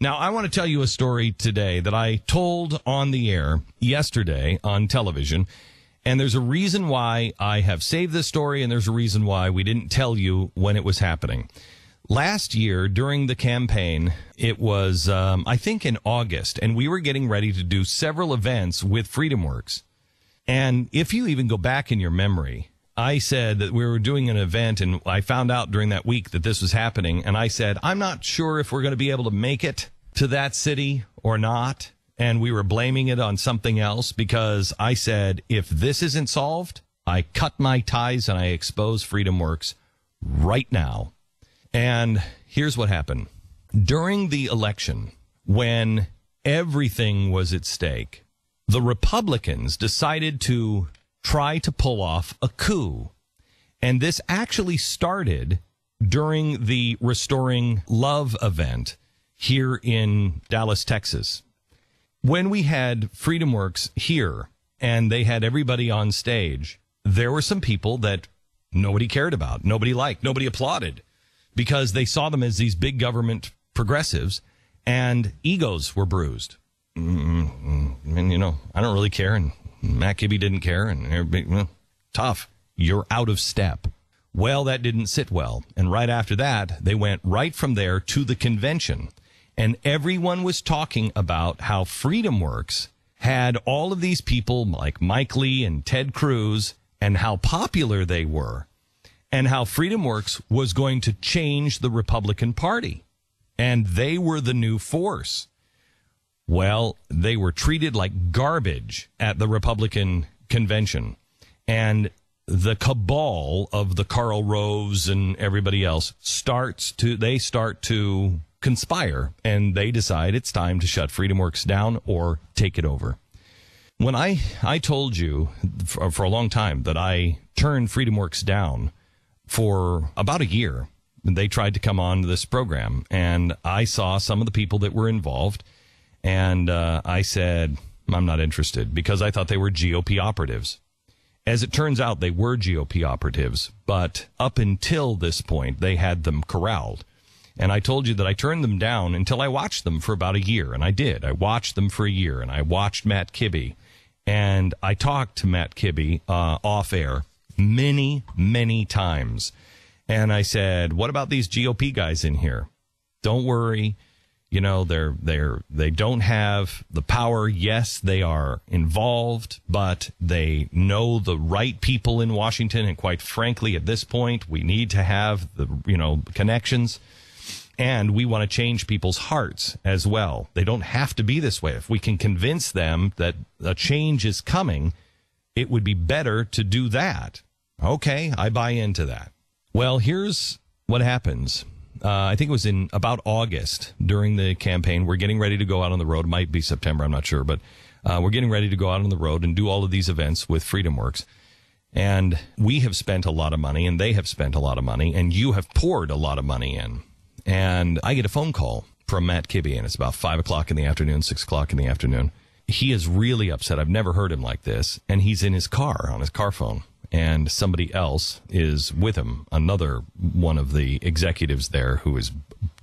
Now, I want to tell you a story today that I told on the air yesterday on television, and there's a reason why I have saved this story, and there's a reason why we didn't tell you when it was happening. Last year, during the campaign, it was, I think, in August, and we were getting ready to do several events with FreedomWorks. And if you even go back in your memory, I said that we were doing an event, and I found out during that week that this was happening, and I said, I'm not sure if we're going to be able to make it to that city or not, and we were blaming it on something else because I said, if this isn't solved, I cut my ties and I expose FreedomWorks right now. And here's what happened. During the election, when everything was at stake, the Republicans decided to try to pull off a coup. And this actually started during the Restoring Love event here in Dallas, Texas. When we had FreedomWorks here and they had everybody on stage, there were some people that nobody cared about, nobody liked, nobody applauded, because they saw them as these big government progressives, and egos were bruised. And, you know, I don't really care, and Matt Kibbe didn't care, and everybody, well, tough. You're out of step. Well, that didn't sit well. And right after that, they went right from there to the convention. And everyone was talking about how FreedomWorks had all of these people like Mike Lee and Ted Cruz, and how popular they were, and how FreedomWorks was going to change the Republican Party. And they were the new force. Well, they were treated like garbage at the Republican convention. And the cabal of the Karl Roves and everybody else start to conspire, and they decide it's time to shut FreedomWorks down or take it over. When I told you for a long time that I turned FreedomWorks down for about a year, they tried to come on to this program, and I saw some of the people that were involved, and I said, I'm not interested, because I thought they were GOP operatives. As it turns out, they were GOP operatives, but up until this point, they had them corralled. And I told you that I turned them down until I watched them for about a year, and I did. I watched them for a year, and I watched Matt Kibbe, and I talked to Matt Kibbe off air many, many times. And I said, what about these GOP guys in here? Don't worry. You know, they don't have the power. Yes, they are involved, but they know the right people in Washington. And quite frankly, at this point, we need to have the, connections. And we want to change people's hearts as well. They don't have to be this way. If we can convince them that a change is coming, it would be better to do that. Okay, I buy into that. Well, here's what happens. I think it was in about August during the campaign. We're getting ready to go out on the road. It might be September, I'm not sure. But we're getting ready to go out on the road and do all of these events with FreedomWorks. And we have spent a lot of money, and they have spent a lot of money, and you have poured a lot of money in. And I get a phone call from Matt Kibbe, and it's about 5 o'clock in the afternoon, 6 o'clock in the afternoon. He is really upset. I've never heard him like this. And he's in his car, on his car phone. And somebody else is with him, another one of the executives there who is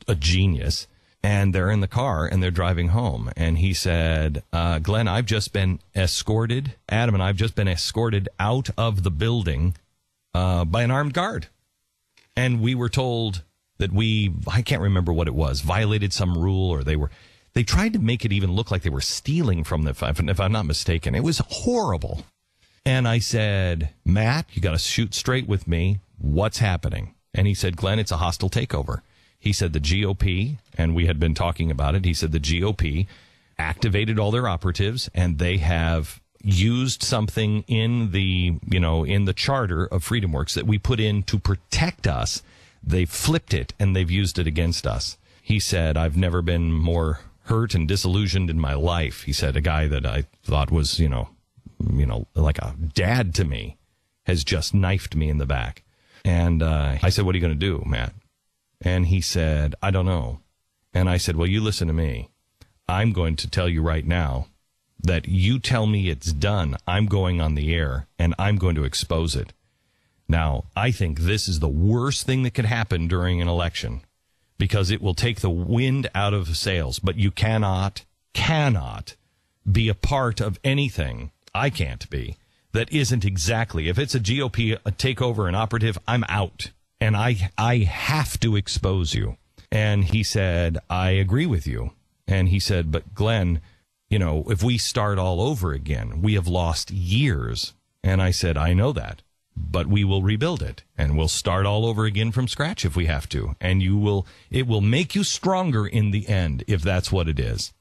a genius. And they're in the car, and they're driving home. And he said, Glenn, I've just been escorted. Adam and I have just been escorted out of the building by an armed guard. And we were told that I can't remember what it was, violated some rule, or they tried to make it even look like they were stealing from them, if I'm not mistaken. It was horrible. And I said, Matt, you got to shoot straight with me. What's happening? And he said, Glenn, it's a hostile takeover. He said the GOP, and we had been talking about it, he said the GOP activated all their operatives, and they have used something in the charter of FreedomWorks that we put in to protect us. They flipped it, and they've used it against us. He said, I've never been more hurt and disillusioned in my life. He said, a guy that I thought was, like a dad to me has just knifed me in the back. And I said, what are you going to do, Matt? And he said, I don't know. And I said, well, you listen to me. I'm going to tell you right now that you tell me it's done. I'm going on the air, and I'm going to expose it. Now, I think this is the worst thing that could happen during an election, because it will take the wind out of sails. But you cannot be a part of anything, I can't be, that isn't exactly, if it's a GOP takeover and operative, I'm out. And I have to expose you. And he said, I agree with you. And he said, but Glenn, you know, if we start all over again, we have lost years. And I said, I know that, but we will rebuild it and we'll start all over again from scratch if we have to. And it will make you stronger in the end if that's what it is.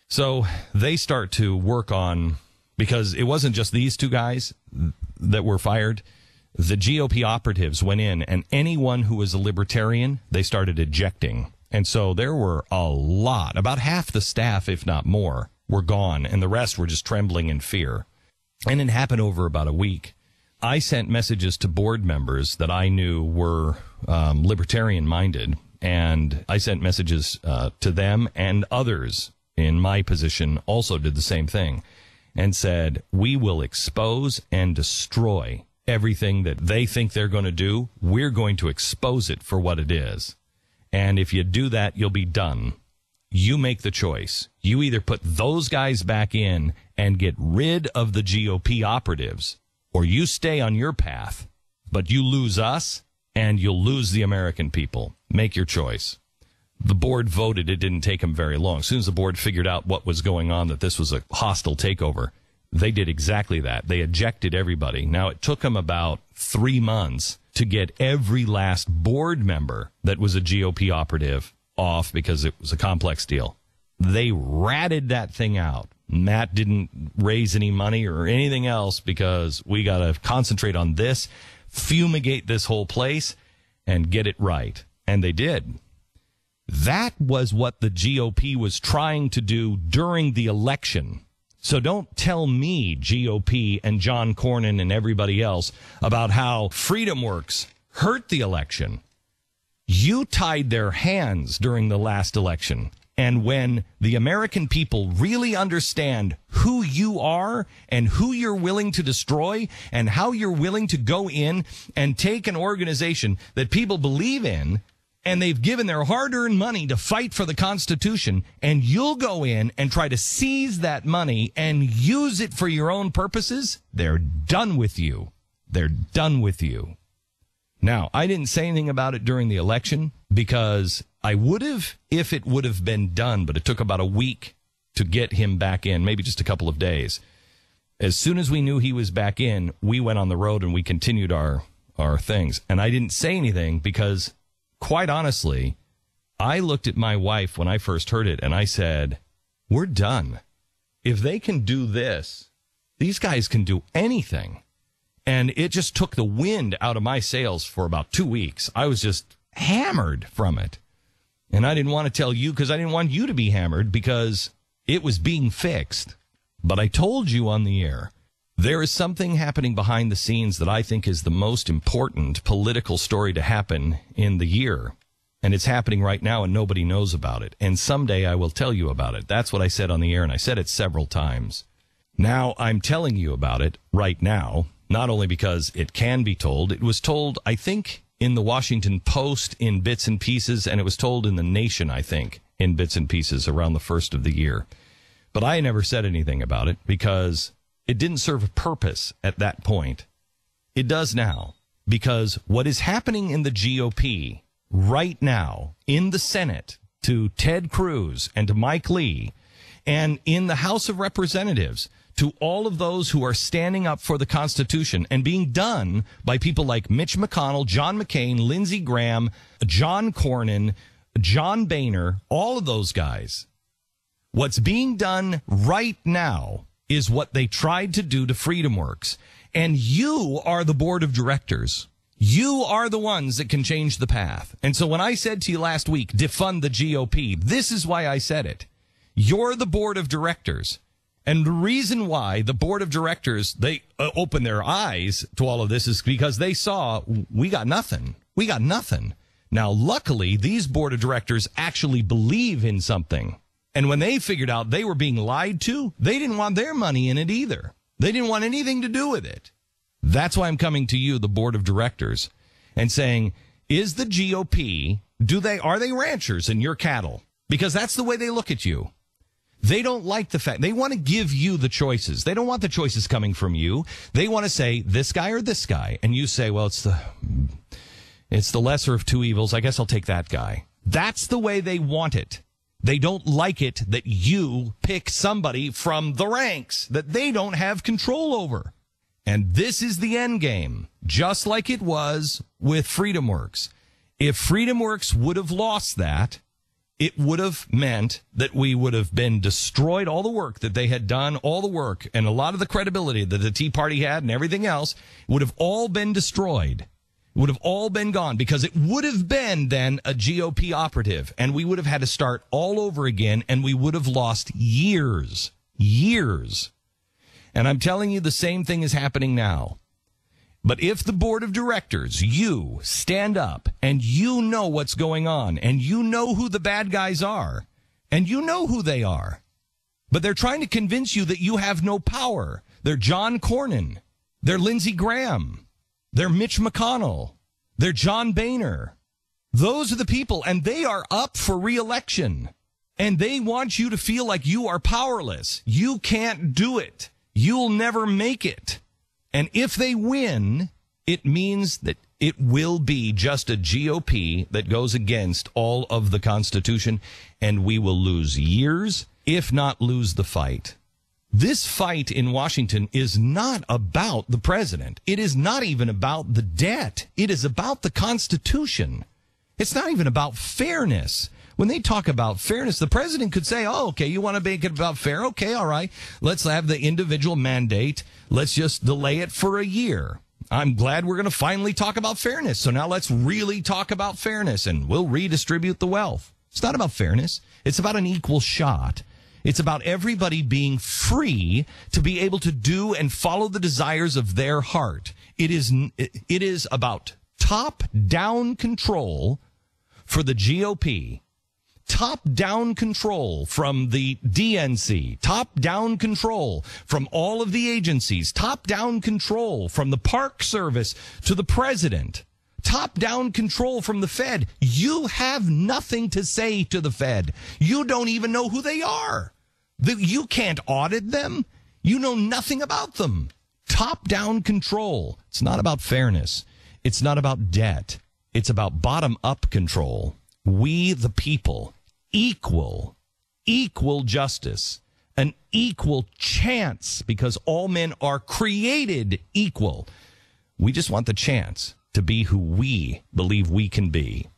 So they start to work on, because it wasn't just these two guys that were fired. The GOP operatives went in, and anyone who was a libertarian, they started ejecting. And so there were a lot, about half the staff, if not more, were gone, and the rest were just trembling in fear. And it happened over about a week. I sent messages to board members that I knew were libertarian-minded, and I sent messages to them, and others in my position also did the same thing, and said, we will expose and destroy everything that they think they're going to do. We're going to expose it for what it is. And if you do that, you'll be done. You make the choice. You either put those guys back in and get rid of the GOP operatives, or you stay on your path, but you lose us and you'll lose the American people. Make your choice. The board voted. It didn't take them very long. As soon as the board figured out what was going on, that this was a hostile takeover, they did exactly that. They ejected everybody. Now, it took them about 3 months to get every last board member that was a GOP operative off, because it was a complex deal. They ratted that thing out. Matt didn't raise any money or anything else, because we got to concentrate on this, fumigate this whole place, and get it right. And they did. That was what the GOP was trying to do during the election. So don't tell me, GOP and John Cornyn and everybody else, about how Freedom Works hurt the election. You tied their hands during the last election. And when the American people really understand who you are and who you're willing to destroy and how you're willing to go in and take an organization that people believe in, and they've given their hard-earned money to fight for the Constitution, and you'll go in and try to seize that money and use it for your own purposes, they're done with you. They're done with you. Now, I didn't say anything about it during the election, because I would have if it would have been done, but it took about a week to get him back in, maybe just a couple of days. As soon as we knew he was back in, we went on the road and we continued our things. And I didn't say anything because, quite honestly, I looked at my wife when I first heard it and I said, we're done. If they can do this, these guys can do anything. And it just took the wind out of my sails for about 2 weeks. I was just hammered from it. And I didn't want to tell you because I didn't want you to be hammered, because it was being fixed. But I told you on the air, there is something happening behind the scenes that I think is the most important political story to happen in the year. And it's happening right now and nobody knows about it. And someday I will tell you about it. That's what I said on the air, and I said it several times. Now I'm telling you about it right now, not only because it can be told. It was told, I think, in the Washington Post in bits and pieces, and it was told in the Nation, I think, in bits and pieces around the first of the year. But I never said anything about it because it didn't serve a purpose at that point. It does now, because what is happening in the GOP right now in the Senate to Ted Cruz and to Mike Lee, and in the House of Representatives to all of those who are standing up for the Constitution, and being done by people like Mitch McConnell, John McCain, Lindsey Graham, John Cornyn, John Boehner, all of those guys. What's being done right now is what they tried to do to Freedom Works. And you are the board of directors. You are the ones that can change the path. And so when I said to you last week, defund the GOP, this is why I said it. You're the board of directors. And the reason why the board of directors, they opened their eyes to all of this is because they saw, we got nothing. We got nothing. Now, luckily, these board of directors actually believe in something. And when they figured out they were being lied to, they didn't want their money in it either. They didn't want anything to do with it. That's why I'm coming to you, the board of directors, and saying, is the GOP Are they ranchers and you're cattle? Because that's the way they look at you. They don't like the fact, they want to give you the choices. They don't want the choices coming from you. They want to say this guy or this guy. And you say, well, it's the lesser of two evils. I guess I'll take that guy. That's the way they want it. They don't like it that you pick somebody from the ranks that they don't have control over. And this is the end game, just like it was with FreedomWorks. If FreedomWorks would have lost that, it would have meant that we would have been destroyed. All the work that they had done, all the work, and a lot of the credibility that the Tea Party had and everything else would have all been destroyed. It would have all been gone because it would have been then a GOP operative, and we would have had to start all over again, and we would have lost years. And I'm telling you, the same thing is happening now. But if the board of directors, you stand up and you know what's going on and you know who the bad guys are and you know who they are, but they're trying to convince you that you have no power. They're John Cornyn. They're Lindsey Graham. They're Mitch McConnell. They're John Boehner. Those are the people, and they are up for re-election. And they want you to feel like you are powerless. You can't do it. You'll never make it. And if they win, it means that it will be just a GOP that goes against all of the Constitution, and we will lose years, if not lose the fight. This fight in Washington is not about the president. It is not even about the debt. It is about the Constitution. It's not even about fairness. When they talk about fairness, the president could say, oh, okay, you want to make it about fair? Okay, all right. Let's have the individual mandate. Let's just delay it for a year. I'm glad we're going to finally talk about fairness. So now let's really talk about fairness, and we'll redistribute the wealth. It's not about fairness. It's about an equal shot. It's about everybody being free to be able to do and follow the desires of their heart. It is about top-down control for the GOP, top-down control from the DNC, top-down control from all of the agencies, top-down control from the Park Service to the president, top-down control from the Fed. You have nothing to say to the Fed. You don't even know who they are. You can't audit them. You know nothing about them. Top-down control. It's not about fairness. It's not about debt. It's about bottom-up control. We, the people, equal justice, an equal chance, because all men are created equal. We just want the chance to be who we believe we can be.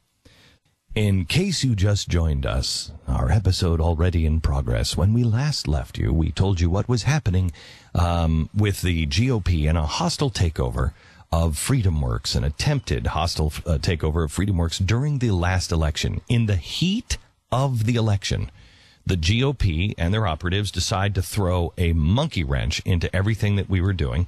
In case you just joined us, our episode already in progress. When we last left you, we told you what was happening with the GOP and a hostile takeover of FreedomWorks, an attempted hostile takeover of FreedomWorks during the last election. In the heat of the election, the GOP and their operatives decide to throw a monkey wrench into everything that we were doing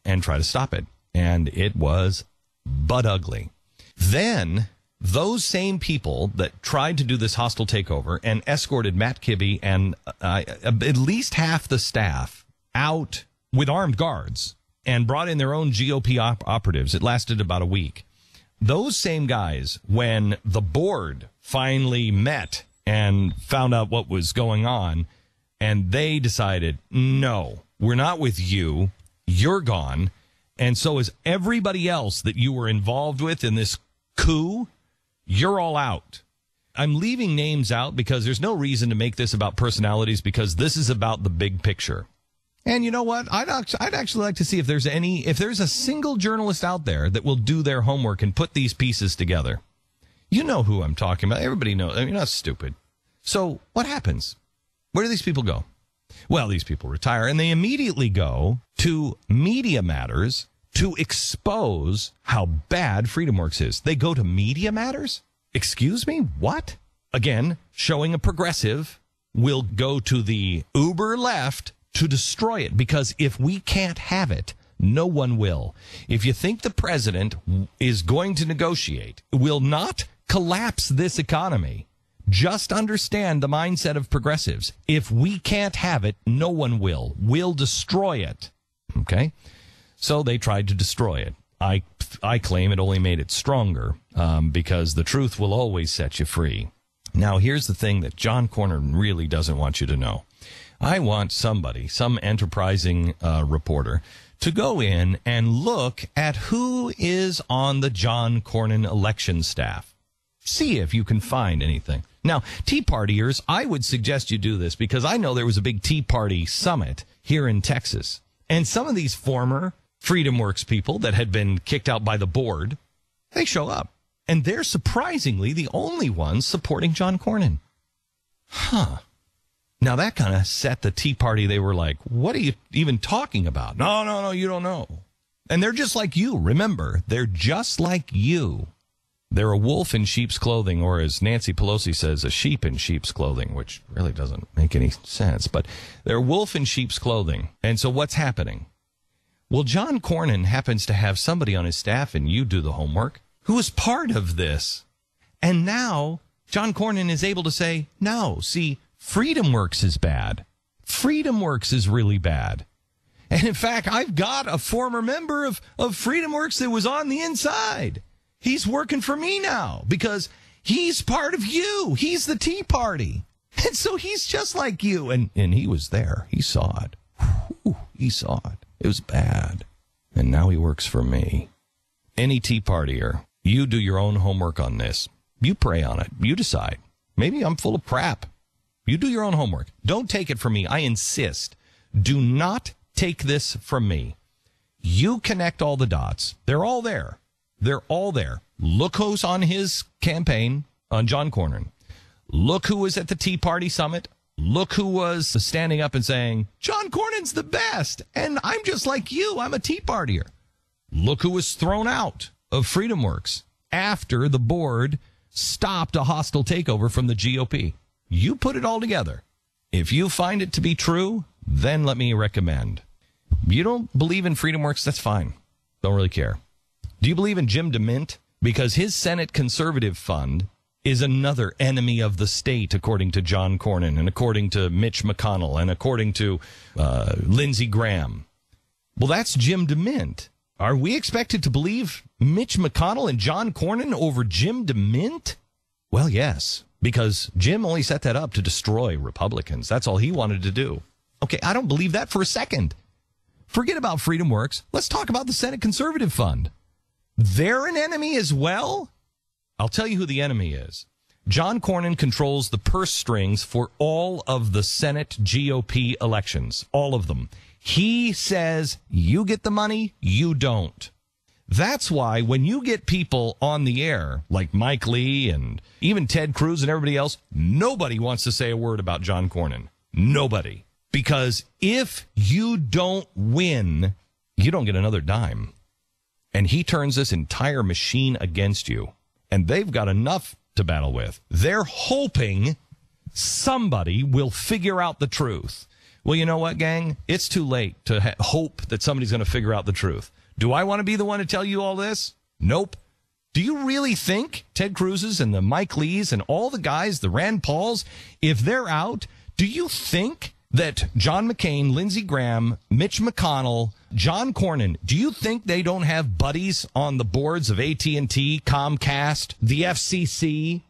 and try to stop it. And it was butt ugly. Then those same people that tried to do this hostile takeover and escorted Matt Kibbe and at least half the staff out with armed guards and brought in their own GOP operatives. It lasted about a week. Those same guys, when the board finally met and found out what was going on, and they decided, no, we're not with you. You're gone. And so is everybody else that you were involved with in this coup. You're all out. I'm leaving names out because there's no reason to make this about personalities, because this is about the big picture. And you know what? I'd actually like to see if there's a single journalist out there that will do their homework and put these pieces together. You know who I'm talking about. Everybody knows. I mean, you're not stupid. So what happens? Where do these people go? Well, these people retire, and they immediately go to Media Matters to expose how bad FreedomWorks is. They go to Media Matters? Excuse me? What? Again, showing a progressive will go to the uber left to destroy it, because if we can't have it, no one will. If you think the president is going to negotiate, will not collapse this economy, just understand the mindset of progressives. If we can't have it, no one will. We'll destroy it. Okay? So they tried to destroy it. I I claim it only made it stronger because the truth will always set you free. Now, here's the thing that John Cornyn really doesn't want you to know. I want somebody, some enterprising reporter, to go in and look at who is on the John Cornyn election staff. See if you can find anything. Now, Tea Partiers, I would suggest you do this because I know there was a big Tea Party summit here in Texas. And some of these former Freedom Works people that had been kicked out by the board, they show up. And they're surprisingly the only ones supporting John Cornyn. Huh. Now, that kind of set the Tea Party. They were like, what are you even talking about? No, you don't know. And they're just like you. Remember, they're just like you. They're a wolf in sheep's clothing, or as Nancy Pelosi says, a sheep in sheep's clothing, which really doesn't make any sense. But they're a wolf in sheep's clothing. And so what's happening? Well, John Cornyn happens to have somebody on his staff, and you do the homework, who is part of this. And now John Cornyn is able to say, no, see, Freedom Works is bad. Freedom Works is really bad. And in fact, I've got a former member of Freedom Works that was on the inside. He's working for me now because he's part of you. He's the Tea Party. And so he's just like you. And he was there. He saw it. Whew, he saw it. It was bad. And now he works for me. Any Tea Partier, you do your own homework on this. You pray on it. You decide. Maybe I'm full of crap. You do your own homework. Don't take it from me. I insist. Do not take this from me. You connect all the dots. They're all there. They're all there. Look who's on his campaign on John Cornyn. Look who was at the Tea Party summit. Look who was standing up and saying, John Cornyn's the best, and I'm just like you. I'm a Tea Partier. Look who was thrown out of Freedom Works after the board stopped a hostile takeover from the GOP. You put it all together. If you find it to be true, then let me recommend. You don't believe in Freedom Works, that's fine. Don't really care. Do you believe in Jim DeMint? Because his Senate Conservative Fund is another enemy of the state, according to John Cornyn and according to Mitch McConnell and according to Lindsey Graham. Well, that's Jim DeMint. Are we expected to believe Mitch McConnell and John Cornyn over Jim DeMint? Well, yes, because Jim only set that up to destroy Republicans. That's all he wanted to do. Okay, I don't believe that for a second. Forget about Freedom Works. Let's talk about the Senate Conservative Fund. They're an enemy as well? I'll tell you who the enemy is. John Cornyn controls the purse strings for all of the Senate GOP elections. All of them. He says, you get the money, you don't. That's why when you get people on the air, like Mike Lee and even Ted Cruz and everybody else, nobody wants to say a word about John Cornyn. Nobody. Because if you don't win, you don't get another dime. And he turns this entire machine against you. And they've got enough to battle with. They're hoping somebody will figure out the truth. Well, you know what, gang? It's too late to hope that somebody's going to figure out the truth. Do I want to be the one to tell you all this? Nope. Do you really think Ted Cruz's and the Mike Lees and all the guys, the Rand Pauls, if they're out, do you think that John McCain, Lindsey Graham, Mitch McConnell, John Cornyn, do you think they don't have buddies on the boards of AT&T, Comcast, the FCC?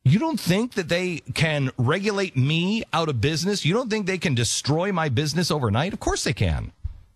You don't think that they can regulate me out of business? You don't think they can destroy my business overnight? Of course they can.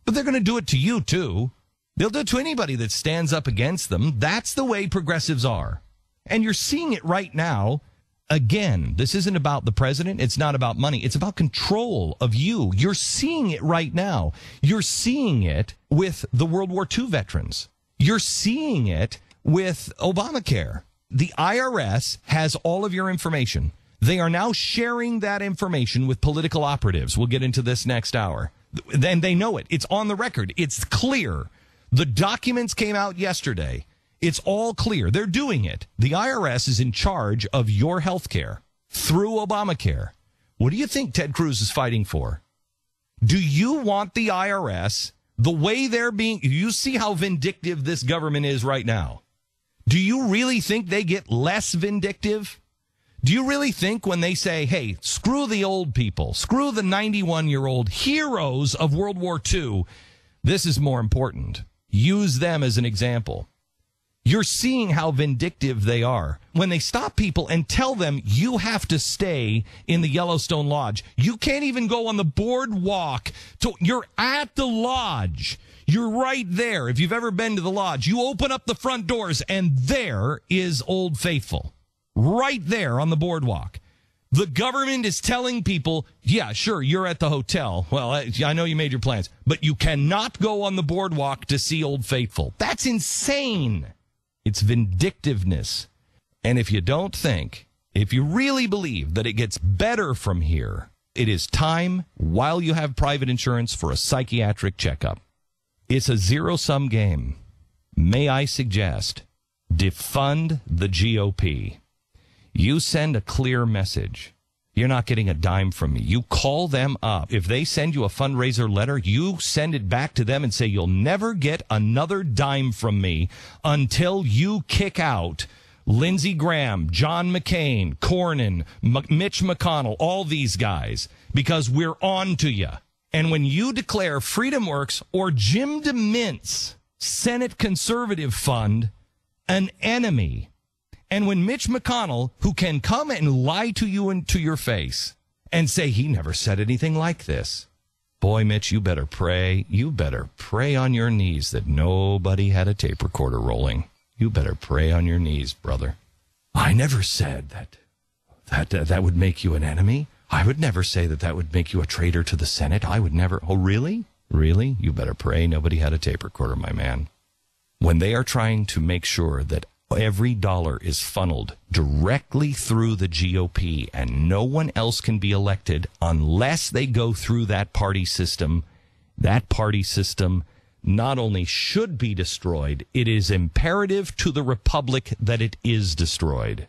But they're going to do it to you, too. They'll do it to anybody that stands up against them. That's the way progressives are. And you're seeing it right now. Again, this isn't about the president. It's not about money. It's about control of you. You're seeing it right now. You're seeing it with the World War II veterans. You're seeing it with Obamacare. The IRS has all of your information. They are now sharing that information with political operatives. We'll get into this next hour. Then they know it. It's on the record. It's clear. The documents came out yesterday. It's all clear. They're doing it. The IRS is in charge of your health care through Obamacare. What do you think Ted Cruz is fighting for? Do you want the IRS the way they're being? You see how vindictive this government is right now. Do you really think they get less vindictive? Do you really think when they say, hey, screw the old people, screw the 91-year-old heroes of World War II, this is more important? Use them as an example. You're seeing how vindictive they are when they stop people and tell them you have to stay in the Yellowstone Lodge. You can't even go on the boardwalk. You're at the lodge. You're right there. If you've ever been to the lodge, you open up the front doors and there is Old Faithful. Right there on the boardwalk. The government is telling people, yeah, sure, you're at the hotel. Well, I know you made your plans, but you cannot go on the boardwalk to see Old Faithful. That's insane. It's vindictiveness. And if you don't think, if you really believe that it gets better from here, it is time, while you have private insurance, for a psychiatric checkup. It's a zero-sum game. May I suggest, defund the GOP. You send a clear message. You're not getting a dime from me. You call them up. If they send you a fundraiser letter, you send it back to them and say, you'll never get another dime from me until you kick out Lindsey Graham, John McCain, Cornyn, Mitch McConnell, all these guys, because we're on to you. And when you declare Freedom Works or Jim DeMint's Senate Conservative Fund an enemy, and when Mitch McConnell, who can come and lie to you and to your face and say he never said anything like this, boy, Mitch, you better pray. You better pray on your knees that nobody had a tape recorder rolling. You better pray on your knees, brother. I never said that would make you an enemy. I would never say that would make you a traitor to the Senate. I would never. Oh, really? Really? You better pray nobody had a tape recorder, my man. When they are trying to make sure that every dollar is funneled directly through the GOP and no one else can be elected unless they go through that party system not only should be destroyed, it is imperative to the republic that it is destroyed.